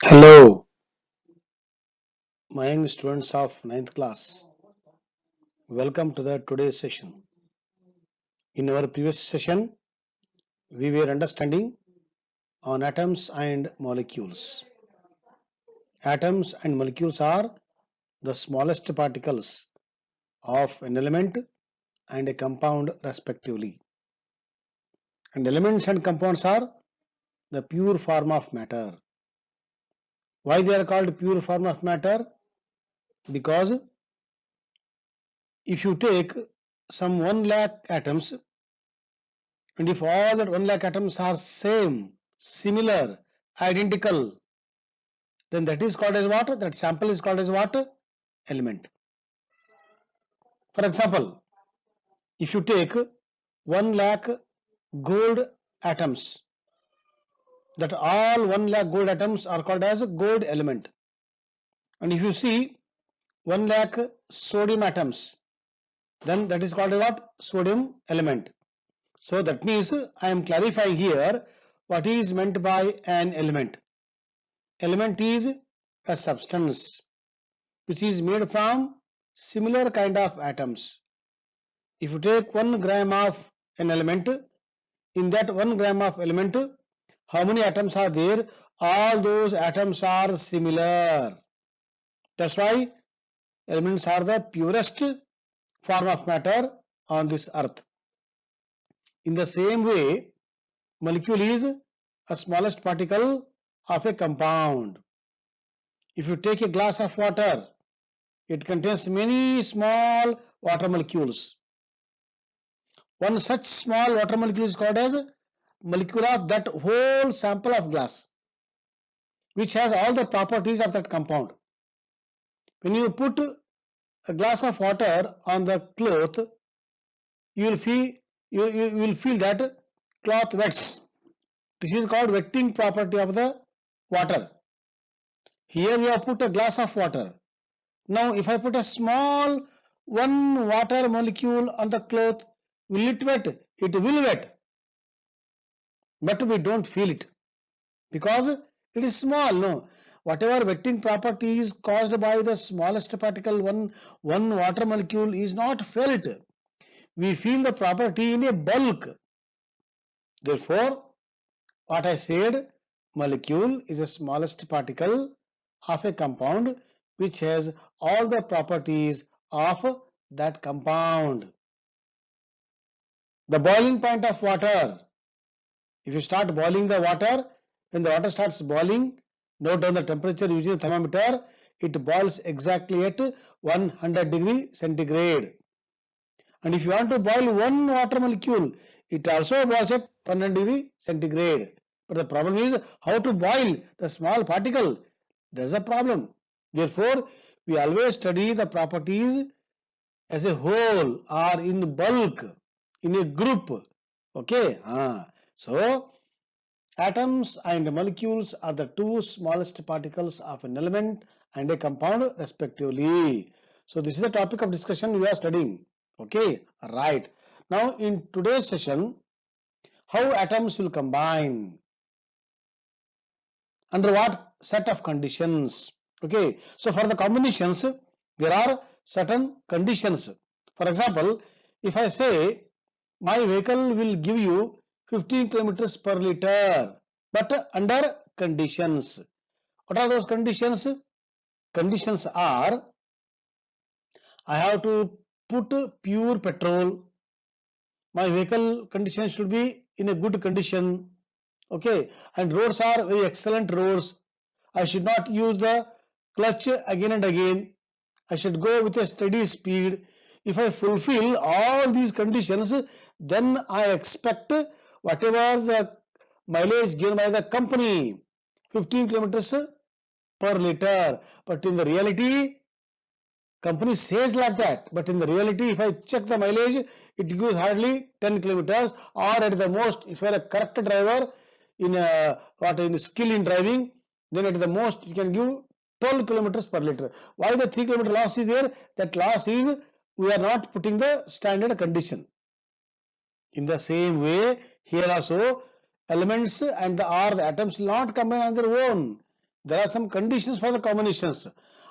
Hello, my young students of ninth class. Welcome to the today's session. In our previous session, we were understanding on atoms and molecules. Atoms and molecules are the smallest particles of an element and a compound respectively. And elements and compounds are the pure form of matter. Why they are called pure form of matter? Because if you take some 1 lakh atoms, and if all that 1 lakh atoms are same, similar, identical, then that is called as what? That sample is called as what? Element. For example, if you take 1 lakh gold atoms, that all 1 lakh gold atoms are called as a gold element. And if you see 1 lakh sodium atoms, then that is called as what? Sodium element. So that means I am clarifying here what is meant by an element. Element is a substance which is made from similar kind of atoms. If you take 1 gram of an element, in that 1 gram of element, how many atoms are there? All those atoms are similar. That's why elements are the purest form of matter on this earth. In the same way, molecule is a smallest particle of a compound. If you take a glass of water, it contains many small water molecules. One such small water molecule is called as molecule of that whole sample of glass, which has all the properties of that compound. When you put a glass of water on the cloth, you will feel that cloth wets. This is called wetting property of the water. Here we have put a glass of water. Now if I put a small one water molecule on the cloth, will it wet? It will wet, but we don't feel it because it is small. No, whatever wetting property is caused by the smallest particle, one water molecule, is not felt. We feel the property in a bulk. Therefore, what I said, molecule is the smallest particle of a compound which has all the properties of that compound. The boiling point of water. If you start boiling the water, when the water starts boiling, note down the temperature using the thermometer. It boils exactly at 100 degree centigrade. And if you want to boil one water molecule, it also boils at 100 degree centigrade. But the problem is how to boil the small particle. There's a problem. Therefore, we always study the properties as a whole or in bulk, in a group. Okay. So, atoms and molecules are the two smallest particles of an element and a compound respectively. So, this is the topic of discussion we are studying. Okay, right. Now, in today's session, how atoms will combine, under what set of conditions. Okay, so for the combinations, there are certain conditions. For example, if I say my vehicle will give you 15 kilometers per liter, but under conditions. What are those conditions? Conditions are I have to put pure petrol. My vehicle condition should be in a good condition. Okay, and roads are very excellent roads. I should not use the clutch again and again. I should go with a steady speed. If I fulfill all these conditions, then I expect whatever the mileage given by the company, 15 kilometers per liter. But in the reality, company says like that. But in the reality, if I check the mileage, it gives hardly 10 kilometers, or at the most, if you are a correct driver in skill in driving, then at the most it can give 12 kilometers per liter. Why the 3 kilometer loss is there? That loss is we are not putting the standard condition. In the same way, here also elements and the atoms will not combine on their own. There are some conditions for the combinations,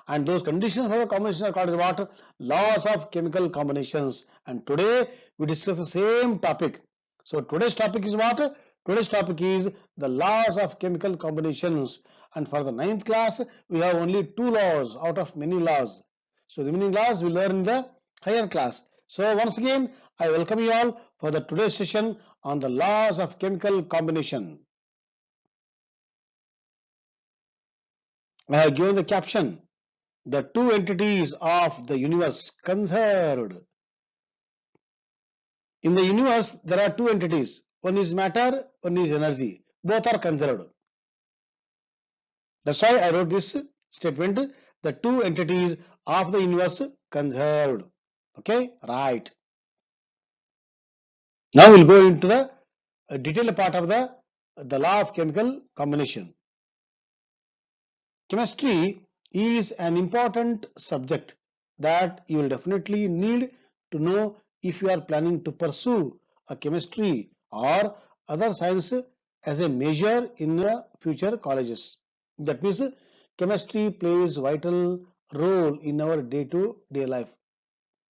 and those conditions for the combinations are called as what? Laws of chemical combinations. And today we discuss the same topic. So today's topic is what? Today's topic is the laws of chemical combinations. And for the 9th class, we have only 2 laws out of many laws. So the remaining laws we learn in the higher class. So once again, I welcome you all for the today's session on the laws of chemical combination. I have given the caption, the two entities of the universe conserved. In the universe, there are two entities. One is matter, one is energy. Both are conserved. That's why I wrote this statement, the two entities of the universe conserved. Okay, right. Now we'll go into the detailed part of the law of chemical combination. Chemistry is an important subject that you will definitely need to know if you are planning to pursue a chemistry or other science as a major in future colleges. That means chemistry plays vital role in our day-to-day life,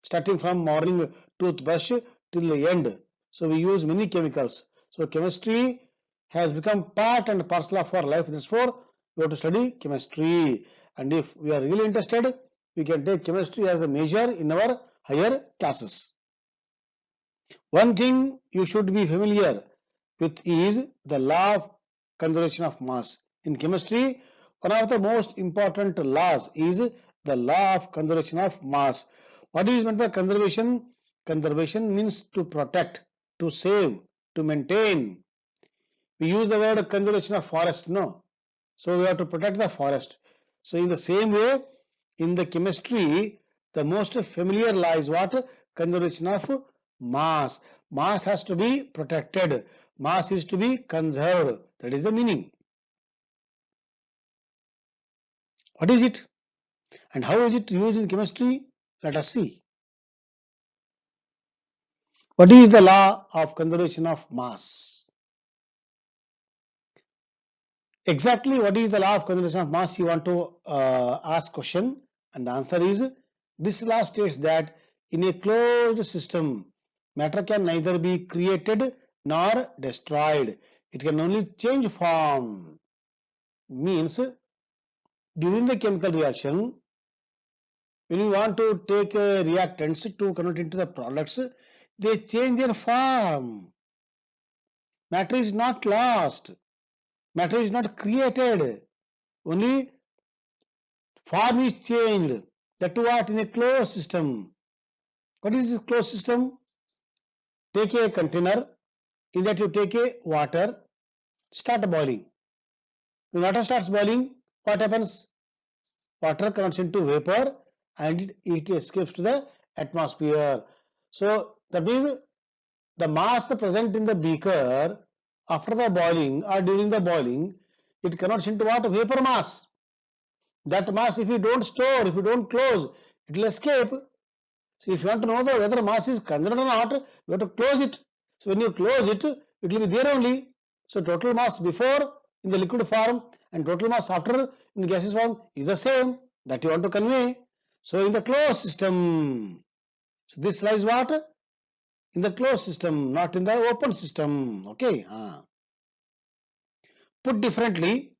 starting from morning toothbrush till the end. So we use many chemicals. So chemistry has become part and parcel of our life. Therefore, we have to study chemistry. And if we are really interested, we can take chemistry as a major in our higher classes. One thing you should be familiar with is the law of conservation of mass. In chemistry, one of the most important laws is the law of conservation of mass. What is meant by conservation? Conservation means to protect, to save, to maintain. We use the word conservation of forest, no? So we have to protect the forest. So in the same way, in the chemistry, the most familiar law is what? Conservation of mass. Mass has to be protected. Mass is to be conserved. That is the meaning. What is it? And how is it used in chemistry? Let us see. What is the law of conservation of mass? Exactly what is the law of conservation of mass? You want to ask question, and the answer is this law states that in a closed system, matter can neither be created nor destroyed. It can only change form. Means during the chemical reaction, when you want to take reactants to convert into the products, they change their form. Matter is not lost. Matter is not created. Only form is changed. That to what? In a closed system. What is this closed system? Take a container. In that you take a water. Start boiling. When water starts boiling, what happens? Water converts into vapor and it escapes to the atmosphere. So that means the mass present in the beaker after the boiling or during the boiling, it converts into what? Vapor mass. That mass, if you don't store, if you don't close, it will escape. So if you want to know whether mass is conserved or not, you have to close it. So when you close it, it will be there only. So total mass before in the liquid form and total mass after in the gaseous form is the same. That you want to convey. So in the closed system, so this lies what? In the closed system, not in the open system. Okay. Put differently,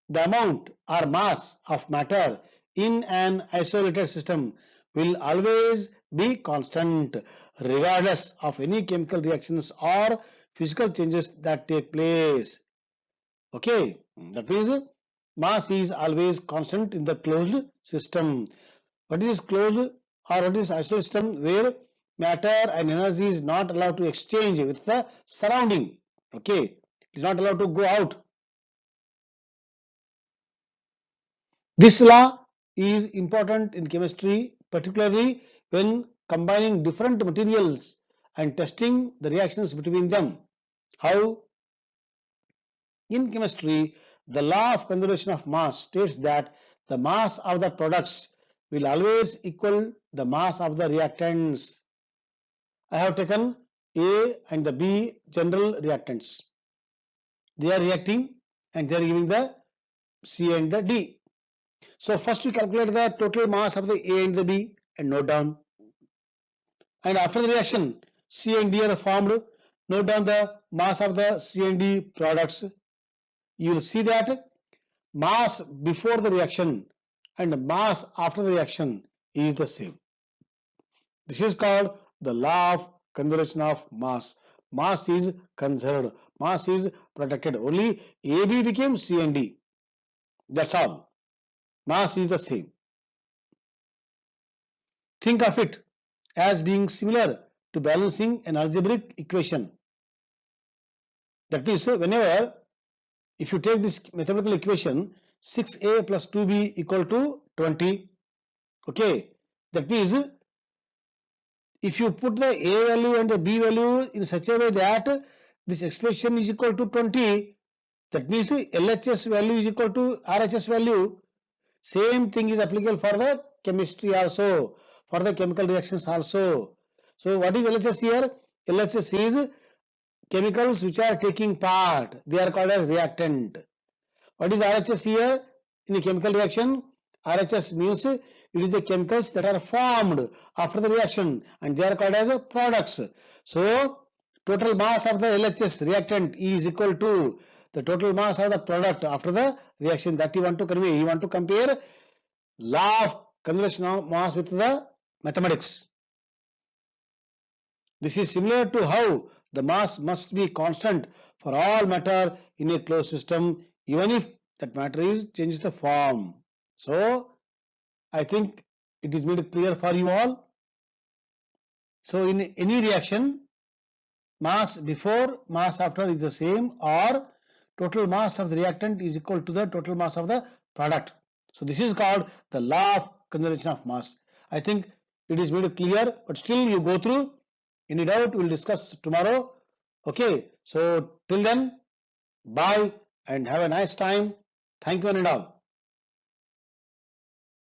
the amount or mass of matter in an isolated system will always be constant regardless of any chemical reactions or physical changes that take place. Okay, that means mass is always constant in the closed system. What is closed or what is isolated system? Where matter and energy is not allowed to exchange with the surrounding. Okay, it is not allowed to go out. This law is important in chemistry, particularly when combining different materials and testing the reactions between them. How? In chemistry, the law of conservation of mass states that the mass of the products will always equal the mass of the reactants. I have taken A and the B general reactants. They are reacting and they are giving the C and the D. So first we calculate the total mass of the A and the B and note down. And after the reaction, C and D are formed. Note down the mass of the C and D products. You will see that mass before the reaction and mass after the reaction is the same. This is called the law of conservation of mass. Mass is conserved. Mass is protected. Only AB became C and D. That's all. Mass is the same. Think of it as being similar to balancing an algebraic equation. That means whenever, if you take this mathematical equation, 6a plus 2b equal to 20. Okay, that means if you put the a value and the b value in such a way that this expression is equal to 20, that means LHS value is equal to RHS value. Same thing is applicable for the chemistry also, for the chemical reactions also. So what is LHS here? LHS is chemicals which are taking part. They are called as reactant. What is RHS here? In a chemical reaction, RHS means it is the chemicals that are formed after the reaction and they are called as products. So total mass of the LHS reactant is equal to the total mass of the product after the reaction. That you want to convey. You want to compare law of conservation of mass with the mathematics. This is similar to how the mass must be constant for all matter in a closed system, even if that matter is changes the form. So I think it is made clear for you all. So in any reaction, mass before, mass after is the same, or total mass of the reactant is equal to the total mass of the product. So this is called the law of conservation of mass. I think it is made clear, but still you go through. Any doubt, we'll discuss tomorrow. Okay, so till then, bye and have a nice time. Thank you and all.